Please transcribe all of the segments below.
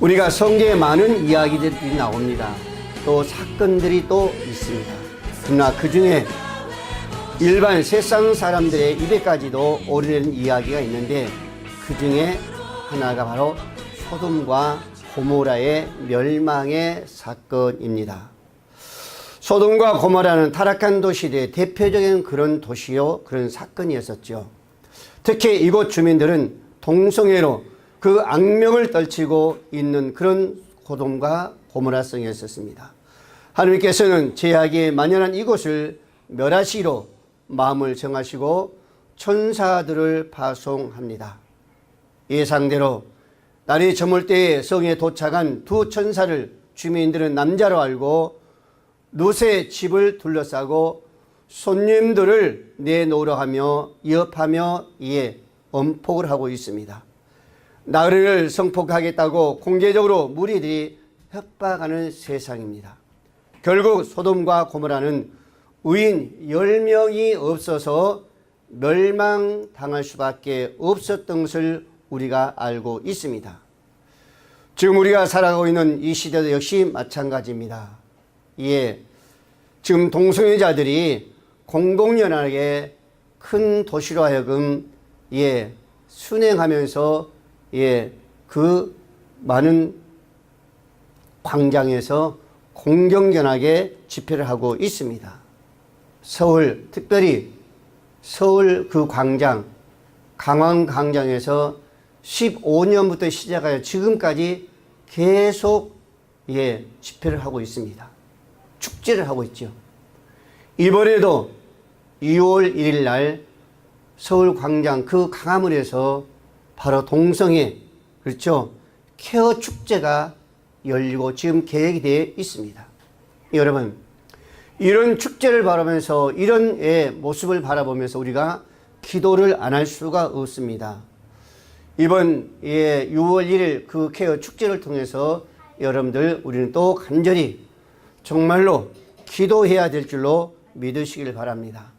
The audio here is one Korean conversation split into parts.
우리가 성경에 많은 이야기들이 나옵니다. 또 사건들이 또 있습니다. 그러나 그 중에 일반 세상 사람들의 입에까지도 오르는 이야기가 있는데 그 중에 하나가 바로 소돔과 고모라의 멸망의 사건입니다. 소돔과 고모라는 타락한 도시들의 대표적인 그런 도시요, 그런 사건이었었죠. 특히 이곳 주민들은 동성애로 그 악명을 떨치고 있는 그런 소돔과 고모라성이었습니다. 하나님께서는 죄악이 만연한 이곳을 멸하시기로 마음을 정하시고 천사들을 파송합니다. 예상대로 날이 저물 때에 성에 도착한 두 천사를 주민들은 남자로 알고 롯의 집을 둘러싸고 손님들을 내놓으려 하며 위협하며 이에 엄폭을 하고 있습니다. 나그네를 성폭하겠다고 공개적으로 무리들이 협박하는 세상입니다. 결국 소돔과 고모라는 의인 10명이 없어서 멸망당할 수밖에 없었던 것을 우리가 알고 있습니다. 지금 우리가 살아가고 있는 이 시대도 역시 마찬가지입니다. 예, 지금 동성애자들이 공공연하게 큰 도시로 하여금 순행하면서 그 많은 광장에서 공경연하게 집회를 하고 있습니다. 서울, 특별히 서울 그 광장, 강왕광장에서 15년부터 시작하여 지금까지 계속 집회를 하고 있습니다. 축제를 하고 있죠. 이번에도 2월 1일 날 서울 광장 그 강화문에서 바로 동성애, 그렇죠, 케어 축제가 열리고 지금 계획이 되어 있습니다. 여러분, 이런 축제를 바라보면서 이런 모습을 바라보면서 우리가 기도를 안 할 수가 없습니다. 이번 6월 1일 그 케어 축제를 통해서 여러분들 우리는 또 간절히 정말로 기도해야 될 줄로 믿으시길 바랍니다.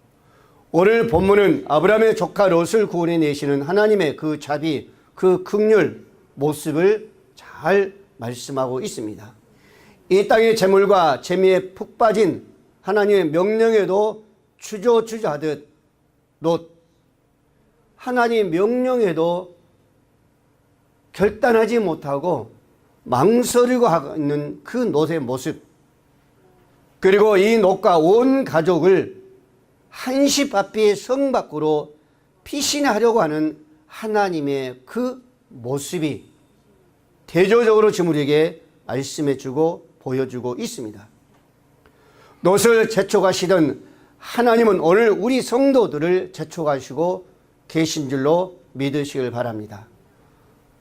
오늘 본문은 아브라함의 조카 롯을 구원해 내시는 하나님의 그 자비, 그 긍휼 모습을 잘 말씀하고 있습니다. 이 땅의 재물과 재미에 푹 빠진 하나님의 명령에도 주저하듯 롯, 하나님 명령에도 결단하지 못하고 망설이고 있는 그 롯의 모습, 그리고 이 롯과 온 가족을 한시 바삐 성 밖으로 피신하려고 하는 하나님의 그 모습이 대조적으로 지금 우리에게 말씀해주고 보여주고 있습니다. 롯을 재촉하시던 하나님은 오늘 우리 성도들을 재촉하시고 계신 줄로 믿으시길 바랍니다.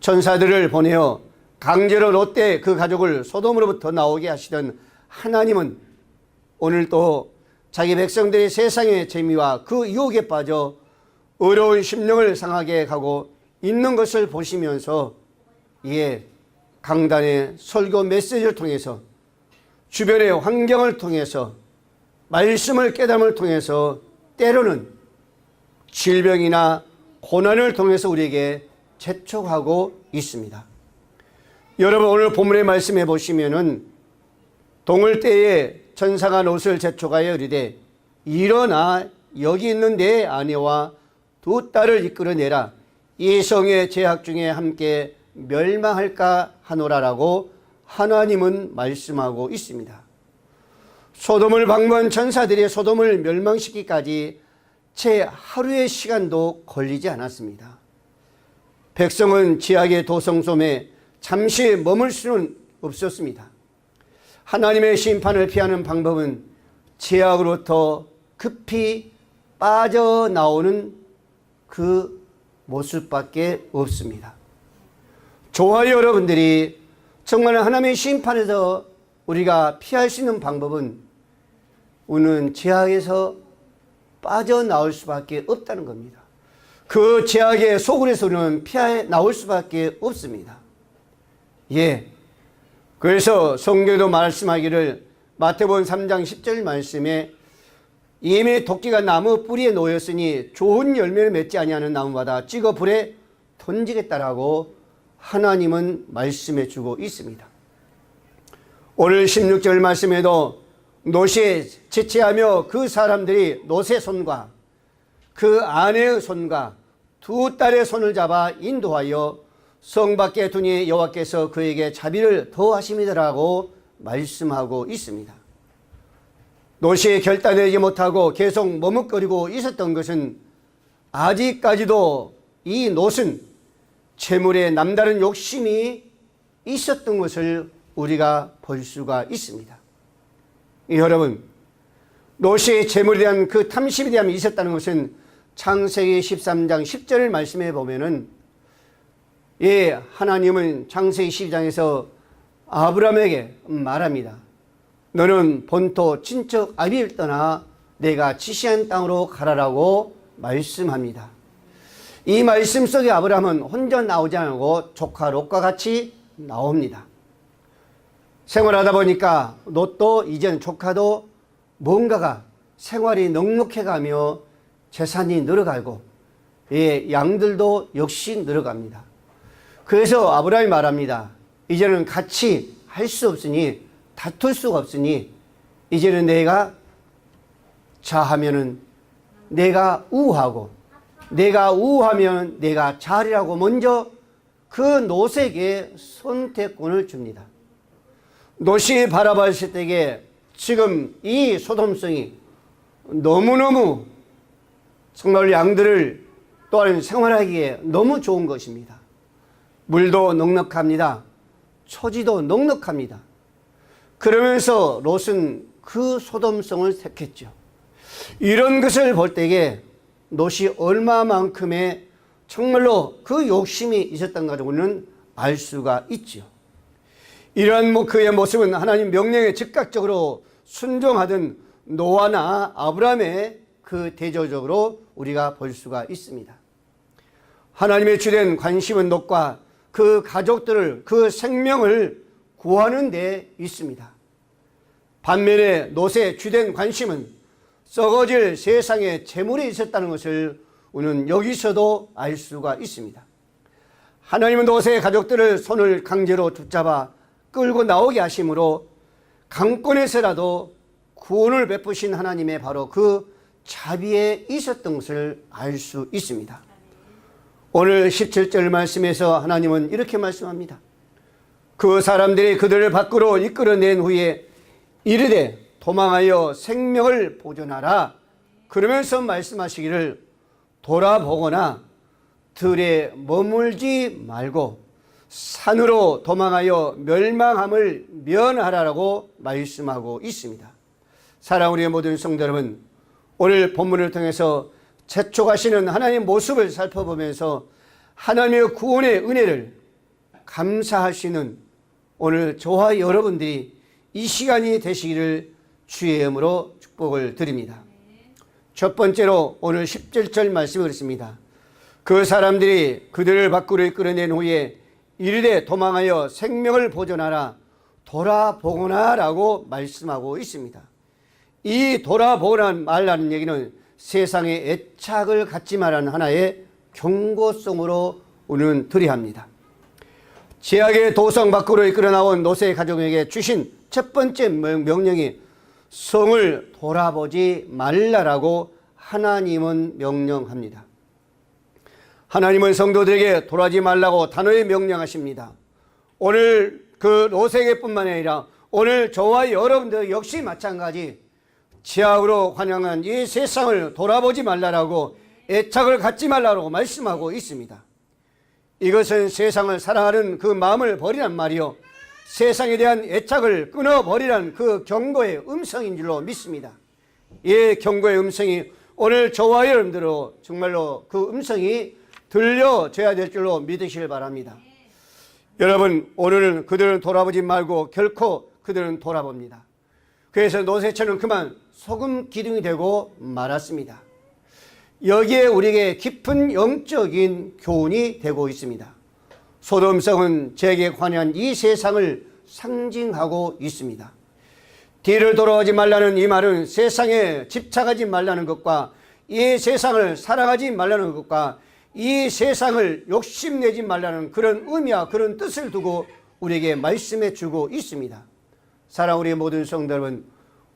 천사들을 보내어 강제로 롯대 그 가족을 소돔으로부터 나오게 하시던 하나님은 오늘 또 자기 백성들의 세상의 재미와 그 유혹에 빠져 어려운 심령을 상하게 가고 있는 것을 보시면서 강단의 설교 메시지를 통해서 주변의 환경을 통해서 말씀을 깨달음을 통해서 때로는 질병이나 고난을 통해서 우리에게 재촉하고 있습니다. 여러분, 오늘 본문의 말씀해 보시면은 동을 때에 천사가 롯을 재촉하여 이르되 일어나 여기 있는 내 아내와 두 딸을 이끌어내라. 이 성의 죄악 중에 함께 멸망할까 하노라라고 하나님은 말씀하고 있습니다. 소돔을 방문한 천사들이 소돔을 멸망시키기까지 채 하루의 시간도 걸리지 않았습니다. 백성은 죄악의 도성솜에 잠시 머물 수는 없었습니다. 하나님의 심판을 피하는 방법은 죄악으로부터 급히 빠져나오는 그 모습밖에 없습니다. 좋아요, 여러분들이 정말 하나님의 심판에서 우리가 피할 수 있는 방법은 우리는 죄악에서 빠져나올 수밖에 없다는 겁니다. 그 죄악의 소굴에서 우리는 피해 나올 수밖에 없습니다. 그래서 성경도 말씀하기를 마태복음 3장 10절 말씀에 이미 도끼가 나무 뿌리에 놓였으니 좋은 열매를 맺지 아니하는 나무마다 찍어 불에 던지겠다라고 하나님은 말씀해 주고 있습니다. 오늘 16절 말씀에도 롯이 지체하며 그 사람들이 롯의 손과 그 아내의 손과 두 딸의 손을 잡아 인도하여 성 밖에 두니 여호와께서 그에게 자비를 더하심이더라고 말씀하고 있습니다. 롯이 결단하지 못하고 계속 머뭇거리고 있었던 것은 아직까지도 이 롯은 재물에 남다른 욕심이 있었던 것을 우리가 볼 수가 있습니다. 여러분, 롯이 재물에 대한 그 탐심에 대한 있었다는 것은 창세기 13장 10절을 말씀해 보면은 하나님은 창세기 12장에서 아브라함에게 말합니다. 너는 본토 친척 아비를 떠나 내가 지시한 땅으로 가라라고 말씀합니다. 이 말씀 속에 아브라함은 혼자 나오지 않고 조카 롯과 같이 나옵니다. 생활하다 보니까 롯도 이젠 조카도 뭔가가 생활이 넉넉해가며 재산이 늘어가고 양들도 역시 늘어갑니다. 그래서 아브라함이 말합니다. 이제는 같이 할 수 없으니 다툴 수가 없으니 이제는 내가 자하면은 내가 우하고 내가 우하면 내가 자리라고 먼저 그 롯에게 선택권을 줍니다. 롯이 바라봤을 때에 지금 이 소돔성이 너무너무 정말 양들을 또한 생활하기에 너무 좋은 것입니다. 물도 넉넉합니다. 초지도 넉넉합니다. 그러면서 롯은 그 소돔성을 택했죠. 이런 것을 볼 때에 롯이 얼마만큼의 정말로 그 욕심이 있었던 가지고는 알 수가 있죠. 이러한 그의 모습은 하나님 명령에 즉각적으로 순종하던 노아나 아브라함의 그 대조적으로 우리가 볼 수가 있습니다. 하나님의 주된 관심은 롯과 그 가족들을 그 생명을 구하는 데 있습니다. 반면에 롯의 주된 관심은 썩어질 세상의 재물에 있었다는 것을 우리는 여기서도 알 수가 있습니다. 하나님은 롯의 가족들을 손을 강제로 붙잡아 끌고 나오게 하심으로 강권에서라도 구원을 베푸신 하나님의 바로 그 자비에 있었던 것을 알 수 있습니다. 오늘 17절 말씀에서 하나님은 이렇게 말씀합니다. 그 사람들이 그들을 밖으로 이끌어낸 후에 이르되 도망하여 생명을 보존하라. 그러면서 말씀하시기를 돌아보거나 들에 머물지 말고 산으로 도망하여 멸망함을 면하라라고 말씀하고 있습니다. 사랑하는 우리의 모든 성도 여러분, 오늘 본문을 통해서 재촉하시는 하나님의 모습을 살펴보면서 하나님의 구원의 은혜를 감사하시는 오늘 저와 여러분들이 이 시간이 되시기를 주의 이름으로 축복을 드립니다. 첫 번째로 오늘 17절 말씀이 그렇습니다. 그 사람들이 그들을 밖으로 이끌어낸 후에 이르되 도망하여 생명을 보존하라 돌아보거나 라고 말씀하고 있습니다. 이 돌아보거나 말라는 얘기는 세상의 애착을 갖지 말라는 하나의 경고성으로 우리는 들여합니다. 제약의 도성 밖으로 이끌어 나온 롯의 가족에게 주신 첫 번째 명령이 성을 돌아보지 말라라고 하나님은 명령합니다. 하나님은 성도들에게 돌아지 말라고 단호히 명령하십니다. 오늘 그 롯에게뿐만 아니라 오늘 저와 여러분들 역시 마찬가지 죄악으로 환영한 이 세상을 돌아보지 말라라고 애착을 갖지 말라고 말씀하고 있습니다. 이것은 세상을 사랑하는 그 마음을 버리란 말이요, 세상에 대한 애착을 끊어버리란 그 경고의 음성인 줄로 믿습니다. 이 경고의 음성이 오늘 저와 여러분들로 정말로 그 음성이 들려져야 될 줄로 믿으시길 바랍니다. 여러분, 오늘은 그들은 돌아보지 말고 결코 그들은 돌아봅니다. 그래서 롯의처는 그만 소금 기둥이 되고 말았습니다. 여기에 우리에게 깊은 영적인 교훈이 되고 있습니다. 소돔성은 죄에 관한 이 세상을 상징하고 있습니다. 뒤를 돌아오지 말라는 이 말은 세상에 집착하지 말라는 것과 이 세상을 사랑하지 말라는 것과 이 세상을 욕심내지 말라는 그런 의미와 그런 뜻을 두고 우리에게 말씀해 주고 있습니다. 사랑하는 우리 모든 성도 여러분,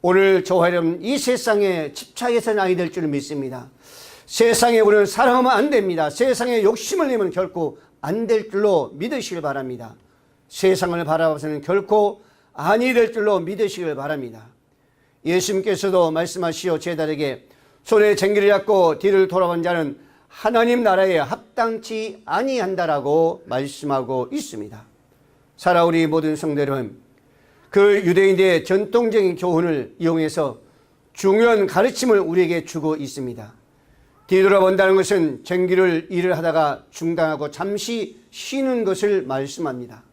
오늘 저와 여러분 이 세상에 집착해서는 아니 될 줄 믿습니다. 세상에 우리는 사랑하면 안 됩니다. 세상에 욕심을 내면 결코 안 될 줄로 믿으시길 바랍니다. 세상을 바라봐서는 결코 아니 될 줄로 믿으시길 바랍니다. 예수님께서도 말씀하시오 제자들에게 손에 쟁기를 잡고 뒤를 돌아본 자는 하나님 나라에 합당치 아니한다라고 말씀하고 있습니다. 사랑하는 우리 모든 성도 여러분, 그 유대인들의 전통적인 교훈을 이용해서 중요한 가르침을 우리에게 주고 있습니다. 뒤돌아본다는 것은 쟁기를 일을 하다가 중단하고 잠시 쉬는 것을 말씀합니다.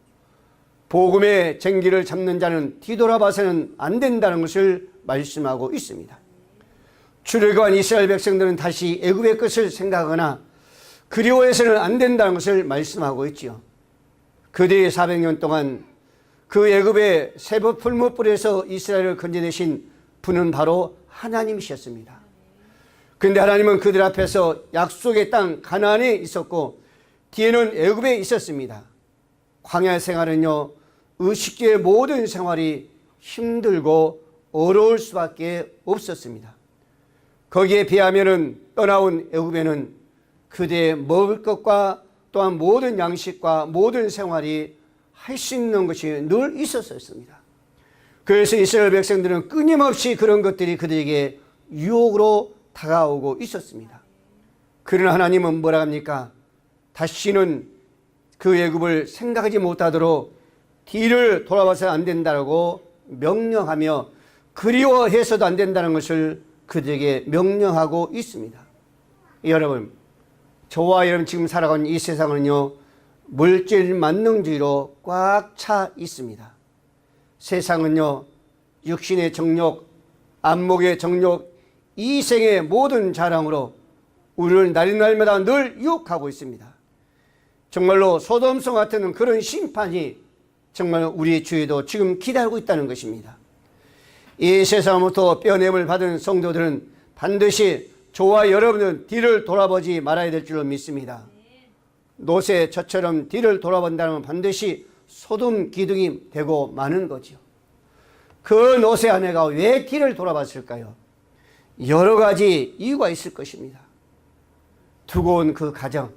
복음의 쟁기를 잡는 자는 뒤돌아봐서는 안 된다는 것을 말씀하고 있습니다. 출애굽한 이스라엘 백성들은 다시 애굽의 것을 생각하거나 그리워해서는 안 된다는 것을 말씀하고 있지요. 그들이 400년 동안 그 애굽의 세부 풀무불에서 이스라엘을 건져내신 분은 바로 하나님이셨습니다. 그런데 하나님은 그들 앞에서 약속의 땅 가나안에 있었고 뒤에는 애굽에 있었습니다. 광야 생활은요, 의식주의 모든 생활이 힘들고 어려울 수밖에 없었습니다. 거기에 비하면은 떠나온 애굽에는 그대의 먹을 것과 또한 모든 양식과 모든 생활이 할 수 있는 것이 늘 있었습니다. 그래서 이스라엘 백성들은 끊임없이 그런 것들이 그들에게 유혹으로 다가오고 있었습니다. 그러나 하나님은 뭐라 합니까? 다시는 그 애굽을 생각하지 못하도록 뒤를 돌아봐서 안 된다고 명령하며 그리워해서도 안 된다는 것을 그들에게 명령하고 있습니다. 여러분, 저와 여러분 지금 살아가는 이 세상은요, 물질 만능주의로 꽉 차 있습니다. 세상은요, 육신의 정욕, 안목의 정욕, 이생의 모든 자랑으로 우리를 날마다 늘 유혹하고 있습니다. 정말로 소돔성 같은 그런 심판이 정말 우리 주위에도 지금 기다리고 있다는 것입니다. 이 세상부터 뼈냄을 받은 성도들은 반드시 저와 여러분은 뒤를 돌아보지 말아야 될 줄로 믿습니다. 노새 저처럼 뒤를 돌아본다면 반드시 소돔 기둥이 되고 마는 거죠. 그 노새 아내가 왜 뒤를 돌아봤을까요? 여러 가지 이유가 있을 것입니다. 두고 온 그 가정,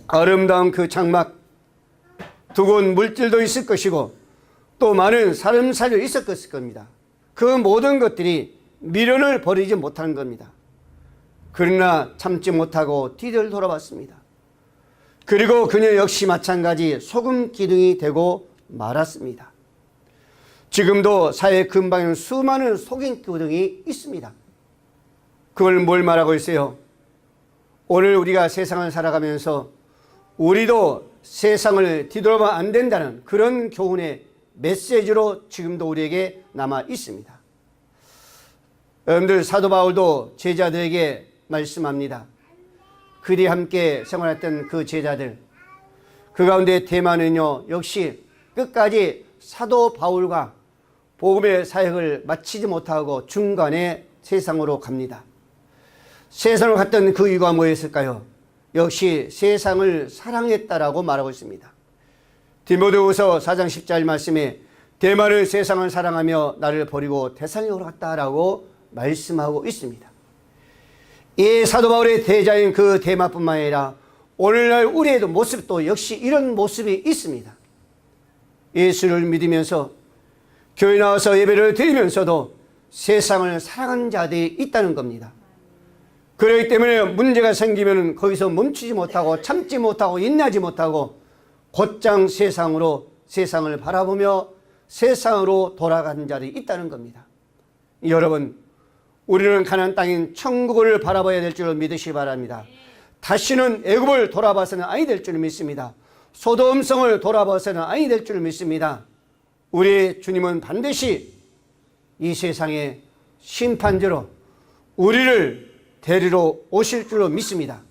아름다운 그 장막, 두고 온 물질도 있을 것이고 또 많은 살림살이도 있었을 겁니다. 그 모든 것들이 미련을 버리지 못하는 겁니다. 그러나 참지 못하고 뒤를 돌아봤습니다. 그리고 그녀 역시 마찬가지 소금 기둥이 되고 말았습니다. 지금도 사회 근방에는 수많은 소금 기둥이 있습니다. 그걸 뭘 말하고 있어요? 오늘 우리가 세상을 살아가면서 우리도 세상을 뒤돌아보면 안 된다는 그런 교훈의 메시지로 지금도 우리에게 남아 있습니다. 여러분들, 사도 바울도 제자들에게 말씀합니다. 그들이 함께 생활했던 그 제자들, 그 가운데 대만은요, 역시 끝까지 사도 바울과 복음의 사역을 마치지 못하고 중간에 세상으로 갑니다. 세상을 갔던 그 이유가 뭐였을까요? 역시 세상을 사랑했다라고 말하고 있습니다. 디모데후서 4장 10절 말씀에 대만은 세상을 사랑하며 나를 버리고 데살로니가로 갔다라고 말씀하고 있습니다. 이 사도 바울의 대자인 그 대마뿐만 아니라 오늘날 우리의 모습도 역시 이런 모습이 있습니다. 예수를 믿으면서 교회 나와서 예배를 드리면서도 세상을 사랑하는 자들이 있다는 겁니다. 그렇기 때문에 문제가 생기면 거기서 멈추지 못하고 참지 못하고 인내하지 못하고 곧장 세상을 바라보며 세상으로 돌아가는 자들이 있다는 겁니다. 여러분, 우리는 가나안 땅인 천국을 바라봐야 될 줄 믿으시기 바랍니다. 다시는 애굽을 돌아봐서는 아니 될 줄 믿습니다. 소돔성을 돌아봐서는 아니 될 줄 믿습니다. 우리 주님은 반드시 이 세상의 심판자로 우리를 데리러 오실 줄로 믿습니다.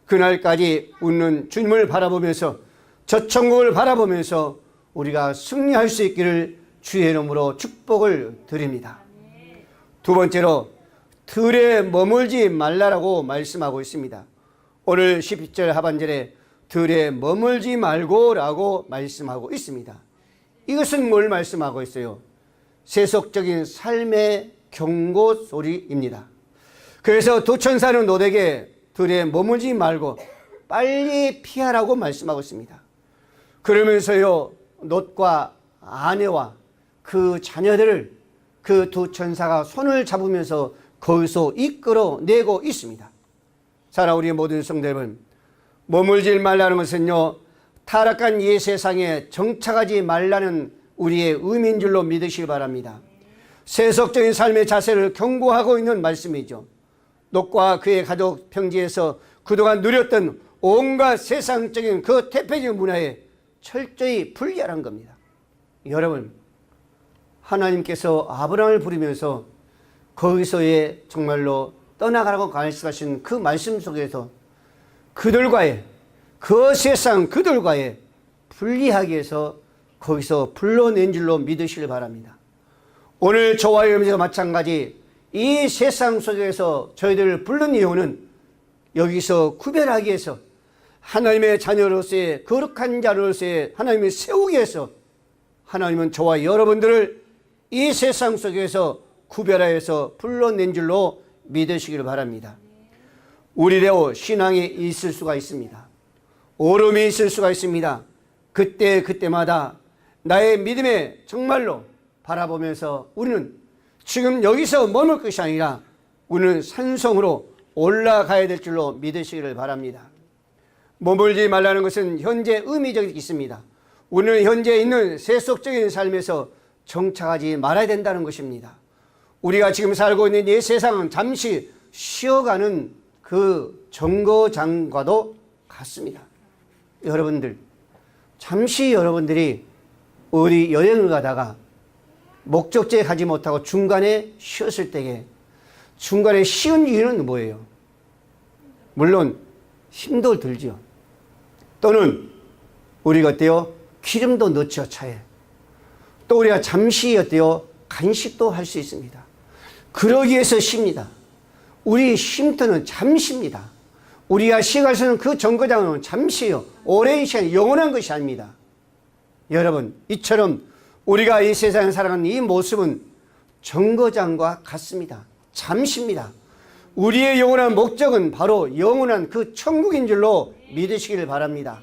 그날까지 웃는 주님을 바라보면서 저 천국을 바라보면서 우리가 승리할 수 있기를 주의 이름으로 축복을 드립니다. 두 번째로, 들에 머물지 말라라고 말씀하고 있습니다. 오늘 12절 하반절에 들에 머물지 말고라고 말씀하고 있습니다. 이것은 뭘 말씀하고 있어요? 세속적인 삶의 경고 소리입니다. 그래서 두 천사는 롯에게 들에 머물지 말고 빨리 피하라고 말씀하고 있습니다. 그러면서요, 롯과 아내와 그 자녀들을 그 두 천사가 손을 잡으면서 거기서 이끌어내고 있습니다. 사랑 우리 모든 성도 여러분, 머물지 말라는 것은요, 타락한 이 세상에 정착하지 말라는 우리의 의미인 줄로 믿으시기 바랍니다. 세속적인 삶의 자세를 경고하고 있는 말씀이죠. 롯과 그의 가족 평지에서 그동안 누렸던 온갖 세상적인 그 태폐적 문화에 철저히 분리하라는 겁니다. 여러분, 하나님께서 아브라함을 부르면서 거기서의 정말로 떠나가라고 말씀하신 그 말씀 속에서 그들과의 그 세상 그들과의 분리하기 위해서 거기서 불러낸 줄로 믿으시길 바랍니다. 오늘 저와 여러분과 마찬가지 이 세상 속에서 저희들을 부른 이유는 여기서 구별하기 위해서 하나님의 자녀로서의 거룩한 자로서의 하나님을 세우기 위해서 하나님은 저와 여러분들을 이 세상 속에서 구별하여서 불러낸 줄로 믿으시길 바랍니다. 우리도 신앙이 있을 수가 있습니다. 오름이 있을 수가 있습니다. 그때마다 나의 믿음에 정말로 바라보면서 우리는 지금 여기서 머물 것이 아니라 우리는 산성으로 올라가야 될 줄로 믿으시기를 바랍니다. 머물지 말라는 것은 현재 의미적이 있습니다. 우리는 현재 있는 세속적인 삶에서 정착하지 말아야 된다는 것입니다. 우리가 지금 살고 있는 이 세상은 잠시 쉬어가는 그 정거장과도 같습니다. 여러분들, 잠시 여러분들이 어디 여행을 가다가 목적지에 가지 못하고 중간에 쉬었을 때에 중간에 쉬운 이유는 뭐예요? 물론 힘도 들죠. 또는 우리가 어때요? 기름도 넣죠, 차에. 또 우리가 잠시 어때요? 간식도 할 수 있습니다. 그러기 위해서 쉽니다. 우리 쉼터는 잠시입니다. 우리가 쉬어갈 수 있는 그 정거장은 잠시요. 오랜 시간, 영원한 것이 아닙니다. 여러분, 이처럼 우리가 이 세상에 살아가는 이 모습은 정거장과 같습니다. 잠시입니다. 우리의 영원한 목적은 바로 영원한 그 천국인 줄로 믿으시기를 바랍니다.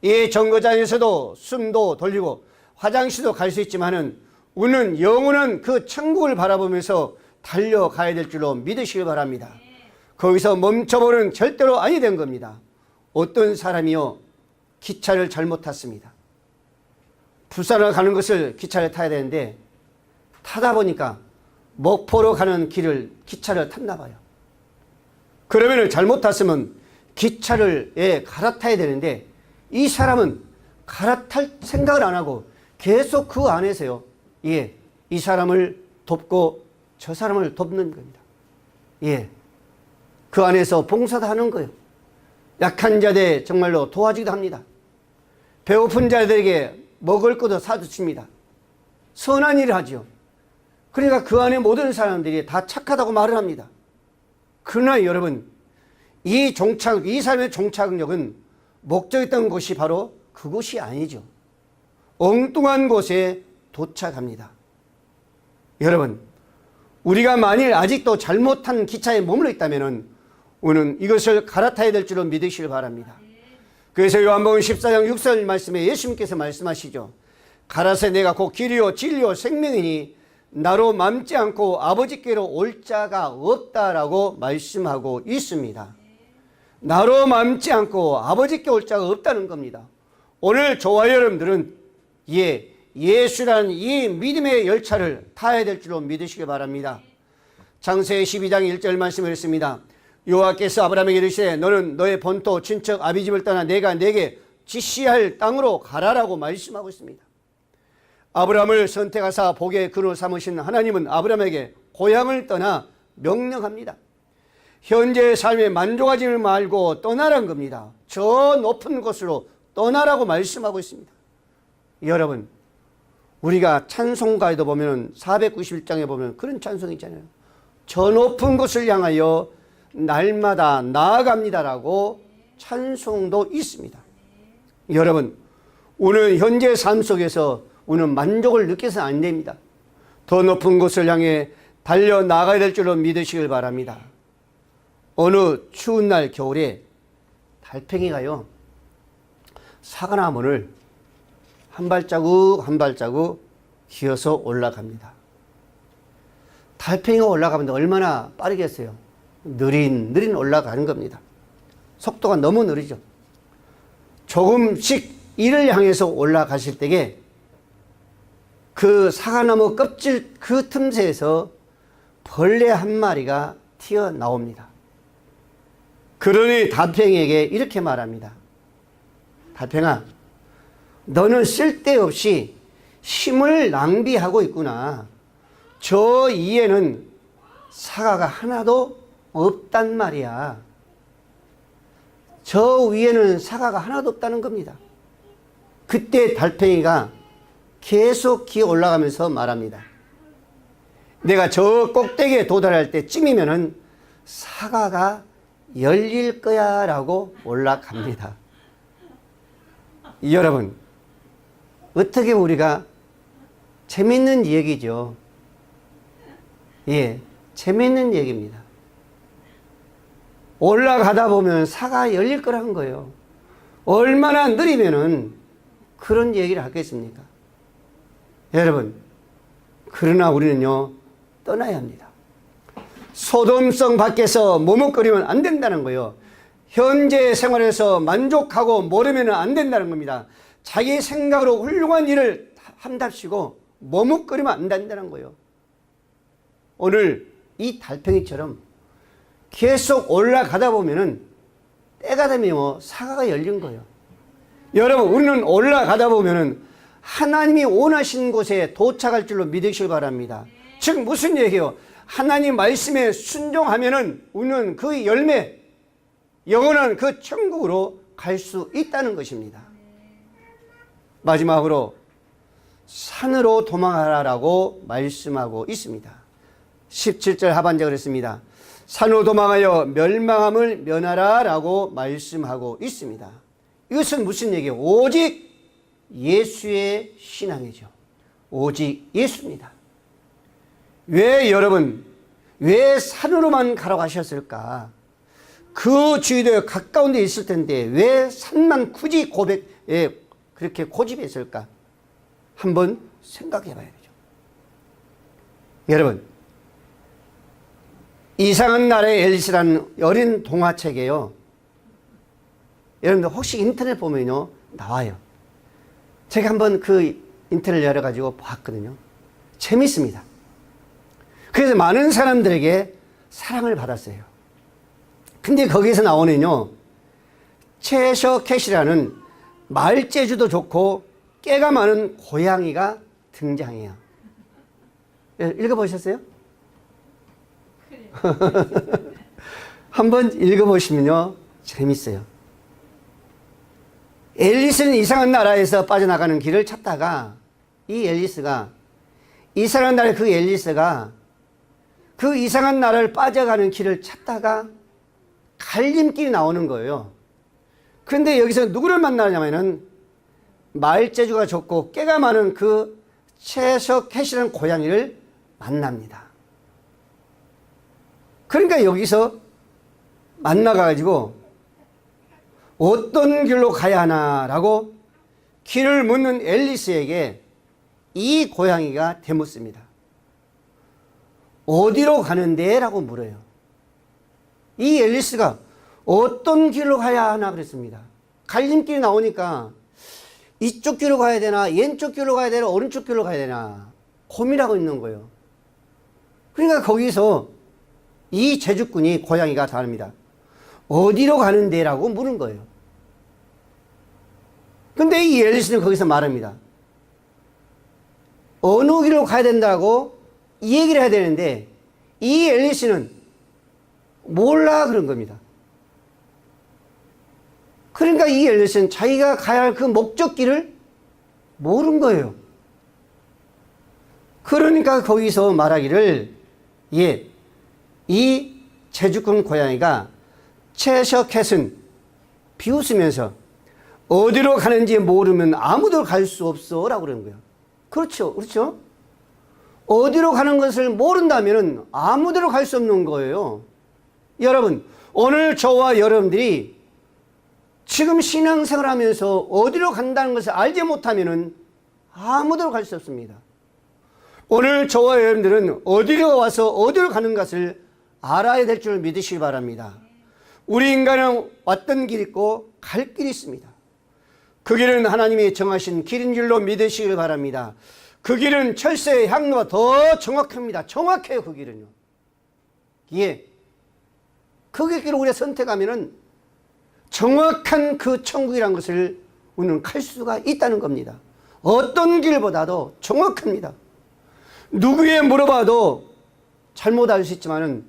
이 정거장에서도 숨도 돌리고 화장실도 갈 수 있지만은 우리는 영원한 그 천국을 바라보면서 달려가야 될 줄로 믿으시길 바랍니다. 거기서 멈춰보는 절대로 아니 된 겁니다. 어떤 사람이요, 기차를 잘못 탔습니다. 부산을 가는 것을 기차를 타야 되는데 타다 보니까 목포로 가는 길을 기차를 탔나 봐요. 그러면 잘못 탔으면 기차를 갈아타야 되는데 이 사람은 갈아탈 생각을 안 하고 계속 그 안에서요, 이 사람을 돕고 저 사람을 돕는 겁니다. 그 안에서 봉사도 하는 거예요. 약한 자들 정말로 도와주기도 합니다. 배고픈 자들에게 먹을 것도 사주십니다. 선한 일을 하죠. 그러니까 그 안에 모든 사람들이 다 착하다고 말을 합니다. 그러나 여러분, 이 삶의 종착역은 목적했던 곳이 바로 그곳이 아니죠. 엉뚱한 곳에 도착합니다. 여러분, 우리가 만일 아직도 잘못한 기차에 머물러 있다면 우리는 이것을 갈아타야 될 줄로 믿으시길 바랍니다. 그래서 요한복음 14장 6절 말씀에 예수님께서 말씀하시죠. 가라사대 내가 곧 길이요 진리요 생명이니 나로 맘지 않고 아버지께로 올 자가 없다라고 말씀하고 있습니다. 나로 맘지 않고 아버지께 올 자가 없다는 겁니다. 오늘 저와 여러분들은 예수라는 이 믿음의 열차를 타야 될 줄로 믿으시기 바랍니다. 창세기 12장 1절 말씀을 했습니다. 여호와께서 아브라함에게 이르시되 너는 너의 본토 친척 아비 집을 떠나 내가 내게 지시할 땅으로 가라라고 말씀하고 있습니다. 아브라함을 선택하사 복의 근원 삼으신 하나님은 아브라함에게 고향을 떠나 명령합니다. 현재의 삶에 만족하지 말고 떠나라는 겁니다. 저 높은 곳으로 떠나라고 말씀하고 있습니다. 여러분, 우리가 찬송가에도 보면 491장에 보면 그런 찬송이 있잖아요. 저 높은 곳을 향하여 날마다 나아갑니다라고 찬송도 있습니다. 여러분, 우리는 현재 삶 속에서 우리는 만족을 느껴서는 안 됩니다. 더 높은 곳을 향해 달려나가야 될 줄로 믿으시길 바랍니다. 어느 추운 날 겨울에 달팽이가요, 사과나무를 한 발자국 한 발자국 기어서 올라갑니다. 달팽이가 올라가면 얼마나 빠르겠어요? 느린 올라가는 겁니다. 속도가 너무 느리죠. 조금씩 이를 향해서 올라가실 때에 그 사과나무 껍질 그 틈새에서 벌레 한 마리가 튀어나옵니다. 그러니 달팽이에게 이렇게 말합니다. 달팽아, 너는 쓸데없이 힘을 낭비하고 있구나. 저 위에는 사과가 하나도 없단 말이야. 저 위에는 사과가 하나도 없다는 겁니다. 그때 달팽이가 계속 기어 올라가면서 말합니다. 내가 저 꼭대기에 도달할 때쯤이면은 사과가 열릴 거야 라고 올라갑니다. 여러분, 어떻게 우리가 재밌는 얘기죠. 예, 재밌는 얘기입니다. 올라가다 보면 사과가 열릴 거라는 거예요. 얼마나 느리면은 그런 얘기를 하겠습니까? 여러분, 그러나 우리는요, 떠나야 합니다. 소돔성 밖에서 머뭇거리면 안 된다는 거예요. 현재 생활에서 만족하고 모르면 안 된다는 겁니다. 자기 생각으로 훌륭한 일을 한답시고 머뭇거리면 안 된다는 거예요. 오늘 이 달팽이처럼 계속 올라가다 보면은 때가 되면 사과가 열린 거예요. 여러분, 우리는 올라가다 보면은 하나님이 원하신 곳에 도착할 줄로 믿으시기 바랍니다. 즉 무슨 얘기예요? 하나님 말씀에 순종하면은 우리는 그 열매, 영원한 그 천국으로 갈 수 있다는 것입니다. 마지막으로 산으로 도망하라라고 말씀하고 있습니다. 17절 하반절 그랬습니다. 산으로 도망하여 멸망함을 면하라 라고 말씀하고 있습니다. 이것은 무슨 얘기예요? 오직 예수의 신앙이죠. 오직 예수입니다. 왜 여러분, 왜 산으로만 가라고 하셨을까? 그 주위에 가까운 데 있을 텐데 왜 산만 굳이 그렇게 고집했을까? 한번 생각해 봐야 되죠. 여러분, 이상한 나라의 앨리스라는 어린 동화책이에요. 여러분들 혹시 인터넷 보면요, 나와요. 제가 한번 그 인터넷 열어가지고 봤거든요. 재밌습니다. 그래서 많은 사람들에게 사랑을 받았어요. 근데 거기서 나오는요, 채셔캣이라는 말재주도 좋고 깨가 많은 고양이가 등장해요. 읽어보셨어요? 한번 읽어보시면요, 재밌어요. 앨리스는 이상한 나라에서 빠져나가는 길을 찾다가 이상한 나라의 그 앨리스가 그 이상한 나라를 빠져가는 길을 찾다가 갈림길이 나오는 거예요. 그런데 여기서 누구를 만나냐면은 말재주가 좋고 깨가 많은 그 채셔캣이라는 고양이를 만납니다. 그러니까 여기서 만나가지고 어떤 길로 가야 하나라고 길을 묻는 앨리스에게 이 고양이가 되묻습니다. 어디로 가는데? 라고 물어요. 이 앨리스가 어떤 길로 가야 하나 그랬습니다. 갈림길이 나오니까 이쪽 길로 가야 되나, 왼쪽 길로 가야 되나, 오른쪽 길로 가야 되나 고민하고 있는 거예요. 그러니까 거기서 이 제주꾼이 고양이가 다릅니다. 어디로 가는데? 라고 물은 거예요. 근데 이 앨리스는 거기서 말합니다. 어느 길로 가야 된다고 이 얘기를 해야 되는데 이 앨리스는 몰라 그런 겁니다. 그러니까 이 앨리스는 자기가 가야 할 그 목적길을 모른 거예요. 그러니까 거기서 말하기를, 이 제주꾼 고양이가 채셔캣은 비웃으면서 어디로 가는지 모르면 아무도 갈 수 없어 라고 그러는 거예요. 그렇죠. 그렇죠. 어디로 가는 것을 모른다면 아무데로 갈 수 없는 거예요. 여러분, 오늘 저와 여러분들이 지금 신앙생활 하면서 어디로 간다는 것을 알지 못하면 아무데로 갈 수 없습니다. 오늘 저와 여러분들은 어디로 와서 어디로 가는 것을 알아야 될 줄 믿으시기 바랍니다. 우리 인간은 왔던 길이 있고 갈 길이 있습니다. 그 길은 하나님이 정하신 길인 줄로 믿으시길 바랍니다. 그 길은 철새의 향로가 더 정확합니다. 정확해요, 그 길은요. 예. 그 길을 우리가 선택하면은 정확한 그 천국이라는 것을 우리는 갈 수가 있다는 겁니다. 어떤 길보다도 정확합니다. 누구에 물어봐도 잘못 알 수 있지만은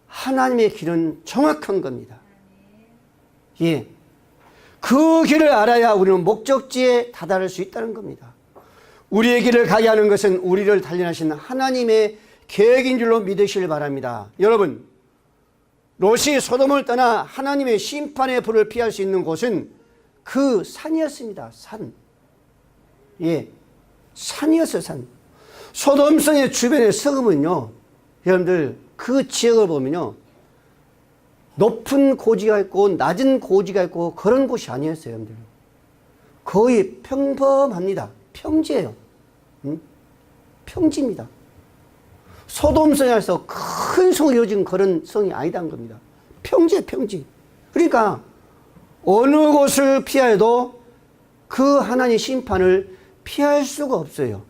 하나님의 길은 정확한 겁니다. 예. 그 길을 알아야 우리는 목적지에 다다를 수 있다는 겁니다. 우리의 길을 가게 하는 것은 우리를 단련하신 하나님의 계획인 줄로 믿으시길 바랍니다. 여러분, 롯이 소돔을 떠나 하나님의 심판의 불을 피할 수 있는 곳은 그 산이었습니다. 산. 예. 산이었어요, 산. 소돔성의 주변의 성읍은요, 여러분들 그 지역을 보면요, 높은 고지가 있고 낮은 고지가 있고 그런 곳이 아니었어요, 여러분들. 거의 평범합니다. 평지예요. 평지입니다. 소돔성에서 큰 성이 이어진 그런 성이 아니다는 겁니다. 평지예요, 평지. 그러니까 어느 곳을 피해도 그 하나님의 심판을 피할 수가 없어요.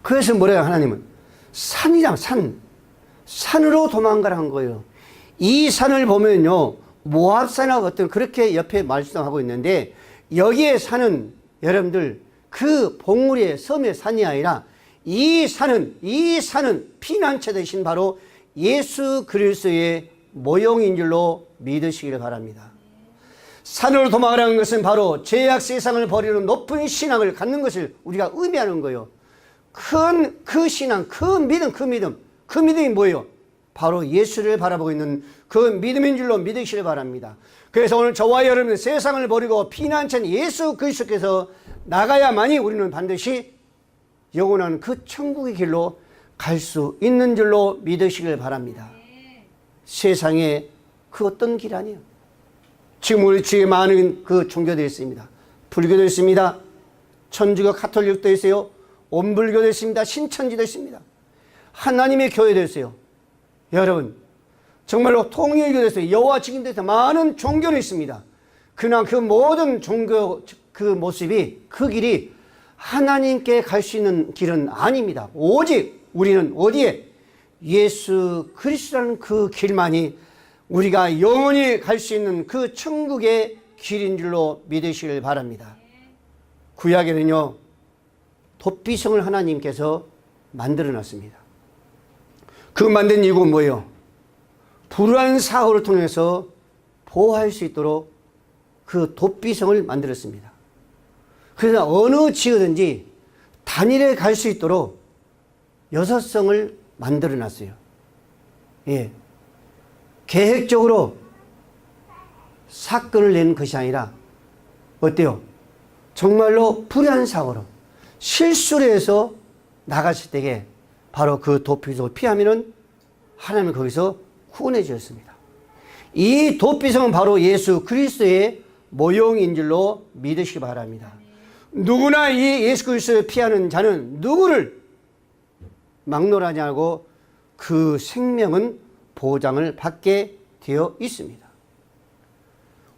그래서 뭐래요, 하나님은? 산이랑 산. 산으로 도망가라는 거예요. 이 산을 보면요, 모압산하고 어떤 그렇게 옆에 말씀하고 있는데, 여기에 산은 여러분들 그 봉우리의 섬의 산이 아니라 이 산은 피난처 대신 바로 예수 그리스도의 모형인 줄로 믿으시기를 바랍니다. 산으로 도망가라는 것은 바로 죄악 세상을 버리는 높은 신앙을 갖는 것을 우리가 의미하는 거예요. 그 신앙, 그 믿음이 뭐예요? 바로 예수를 바라보고 있는 그 믿음인 줄로 믿으시길 바랍니다. 그래서 오늘 저와 여러분은 세상을 버리고 피난처인 예수 그리스도께서 나가야만이 우리는 반드시 영원한 그 천국의 길로 갈 수 있는 줄로 믿으시길 바랍니다. 세상에 그 어떤 길 아니에요. 지금 우리 주위에 많은 그 종교들이 있습니다. 불교도 있습니다. 천주교 가톨릭도 있어요. 온불교도 있습니다. 신천지도 있습니다. 하나님의 교회도 있어요. 여러분, 정말로 통일교도 있어요. 여호와 증인도 있어요. 많은 종교는 있습니다. 그러나 그 모든 종교 그 모습이, 그 길이 하나님께 갈 수 있는 길은 아닙니다. 오직 우리는 어디에? 예수 그리스도라는 그 길만이 우리가 영원히 갈 수 있는 그 천국의 길인 줄로 믿으시길 바랍니다. 구약에는요, 도피성을 하나님께서 만들어 놨습니다. 그 만든 이유가 뭐예요? 불우한 사고를 통해서 보호할 수 있도록 그 도피성을 만들었습니다. 그래서 어느 지역든지 단일에 갈 수 있도록 6성을 만들어 놨어요. 예. 계획적으로 사건을 낸 것이 아니라 어때요? 정말로 불의한 사고로 실수를 해서 나갔을 때에 바로 그 도피성을 피하면은 하나님은 거기서 구원해 주셨습니다. 이 도피성은 바로 예수 그리스도의 모형인 줄로 믿으시기 바랍니다. 누구나 이 예수 그리스도를 피하는 자는 누구를 막론하지 않고 그 생명은 보장을 받게 되어 있습니다.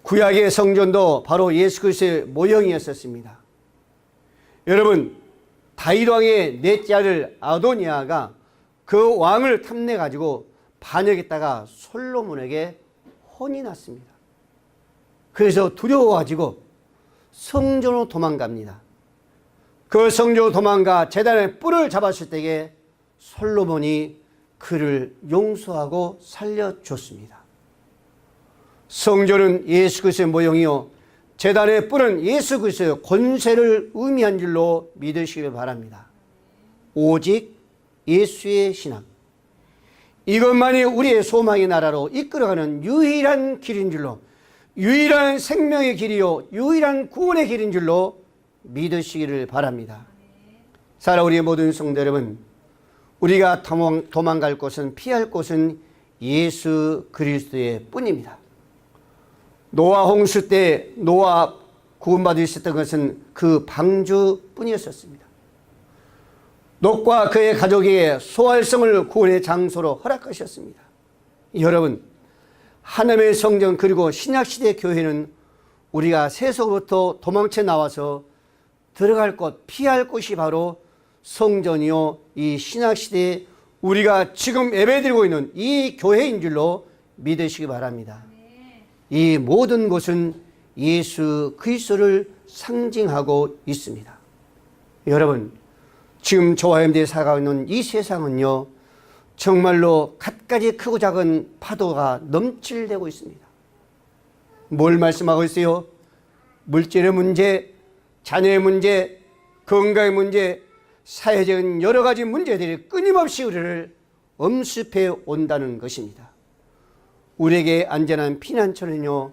구약의 성전도 바로 예수 그리스도의 모형이었었습니다. 여러분, 다윗 왕의 넷째 아들 아도니아가 그 왕을 탐내 가지고 반역했다가 솔로몬에게 혼이 났습니다. 그래서 두려워가지고 성전으로 도망갑니다. 그 성전으로 도망가 제단의 뿔을 잡았을 때에 솔로몬이 그를 용서하고 살려줬습니다. 성전은 예수 그리스도의 모형이요, 제단의 뿔은 예수 그리스도의 권세를 의미한 줄로 믿으시길 바랍니다. 오직 예수의 신앙, 이것만이 우리의 소망의 나라로 이끌어가는 유일한 길인 줄로, 유일한 생명의 길이요 유일한 구원의 길인 줄로 믿으시기를 바랍니다. 사랑 우리의 모든 성도 여러분, 우리가 도망갈 곳은, 피할 곳은 예수 그리스도의 뿐입니다. 노아 홍수 때 노아 구원받을 수 있었던 것은 그 방주뿐이었습니다. 롯과 그의 가족에게 소활성을 구원의 장소로 허락하셨습니다. 여러분, 하나님의 성전 그리고 신약시대 교회는 우리가 세속으로부터 도망쳐 나와서 들어갈 곳, 피할 곳이 바로 성전이요 이 신약시대에 우리가 지금 예배드리고 있는 이 교회인 줄로 믿으시기 바랍니다. 이 모든 곳은 예수 그리스도를 상징하고 있습니다. 여러분, 지금 저와 여러분들이 살아가고 있는 이 세상은요 정말로 갖가지 크고 작은 파도가 넘칠대고 있습니다. 뭘 말씀하고 있어요? 물질의 문제, 자녀의 문제, 건강의 문제, 사회적인 여러 가지 문제들이 끊임없이 우리를 엄습해 온다는 것입니다. 우리에게 안전한 피난처는요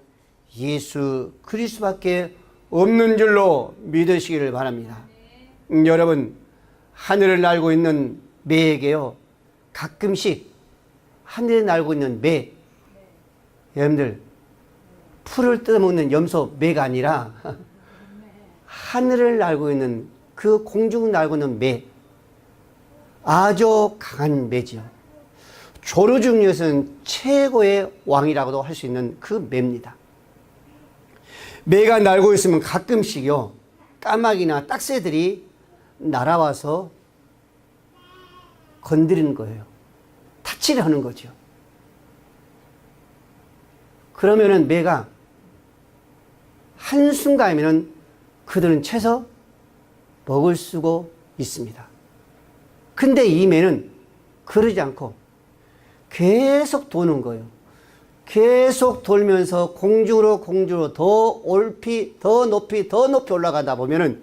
예수 그리스도밖에 없는 줄로 믿으시기를 바랍니다. 여러분, 하늘을 날고 있는 매에게요 가끔씩 하늘에 날고 있는 매, 여러분들 풀을 뜯어먹는 염소 매가 아니라 하늘을 날고 있는 그 공중을 날고 있는 매, 아주 강한 매지요. 조류 중에서는 최고의 왕이라고도 할 수 있는 그 매입니다. 매가 날고 있으면 가끔씩요 까마귀나 딱새들이 날아와서 건드리는 거예요. 타치를 하는 거죠. 그러면은 매가 한순간이면은 그들은 채서 먹을 수가 있습니다. 근데 이 매는 그러지 않고 계속 도는 거예요. 계속 돌면서 공중으로 더 높이 올라가다 보면은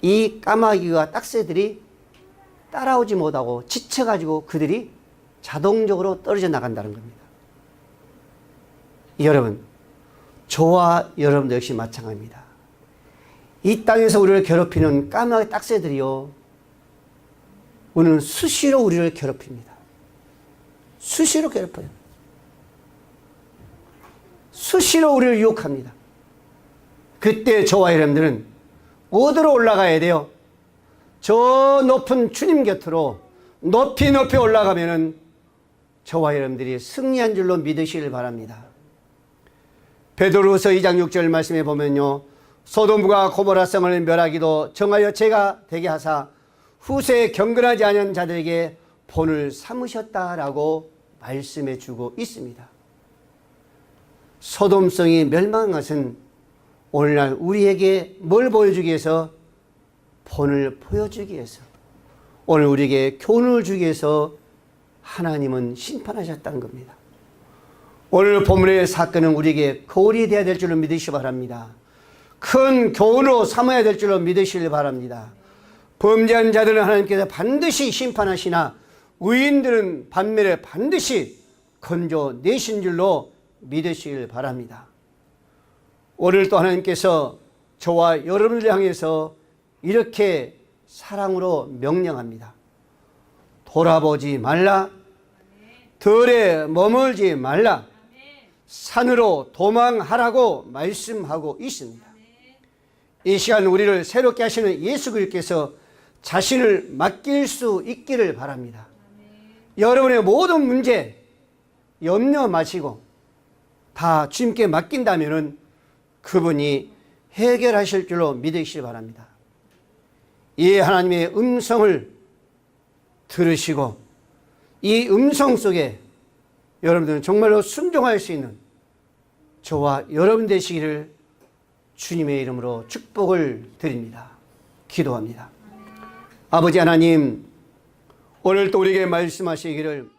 이 까마귀와 딱새들이 따라오지 못하고 지쳐가지고 그들이 자동적으로 떨어져 나간다는 겁니다. 여러분, 저와 여러분도 역시 마찬가지입니다. 이 땅에서 우리를 괴롭히는 까마귀 딱새들이요 오늘 수시로 우리를 괴롭힙니다. 수시로 괴롭혀요. 수시로 우리를 유혹합니다. 그때 저와 여러분들은 어디로 올라가야 돼요? 저 높은 주님 곁으로 높이 올라가면은 저와 여러분들이 승리한 줄로 믿으시길 바랍니다. 베드로후서 2장 6절 말씀에 보면요 소돔과 고모라 성을 멸하기도 정하여 죄가 되게 하사 후세에 경건하지 않은 자들에게 본을 삼으셨다라고 말씀해 주고 있습니다. 소돔성이 멸망한 것은 오늘날 우리에게 뭘 보여주기 위해서? 본을 보여주기 위해서, 오늘 우리에게 교훈을 주기 위해서 하나님은 심판하셨다는 겁니다. 오늘 본문의 사건은 우리에게 거울이 되어야 될 줄로 믿으시기 바랍니다. 큰 교훈으로 삼아야 될 줄로 믿으시길 바랍니다. 범죄한 자들은 하나님께서 반드시 심판하시나 의인들은 반면에 반드시 건져내신 줄로 믿으시길 바랍니다. 오늘 또 하나님께서 저와 여러분을 향해서 이렇게 사랑으로 명령합니다. 돌아보지 말라, 들에 머물지 말라, 산으로 도망하라고 말씀하고 있습니다. 이 시간 우리를 새롭게 하시는 예수 그리스도께서 자신을 맡길 수 있기를 바랍니다. 여러분의 모든 문제 염려 마시고 다 주님께 맡긴다면 그분이 해결하실 줄로 믿으시기 바랍니다. 이 하나님의 음성을 들으시고 이 음성 속에 여러분들은 정말로 순종할 수 있는 저와 여러분 되시기를 주님의 이름으로 축복을 드립니다. 기도합니다. 아버지 하나님, 오늘 또 우리에게 말씀하시기를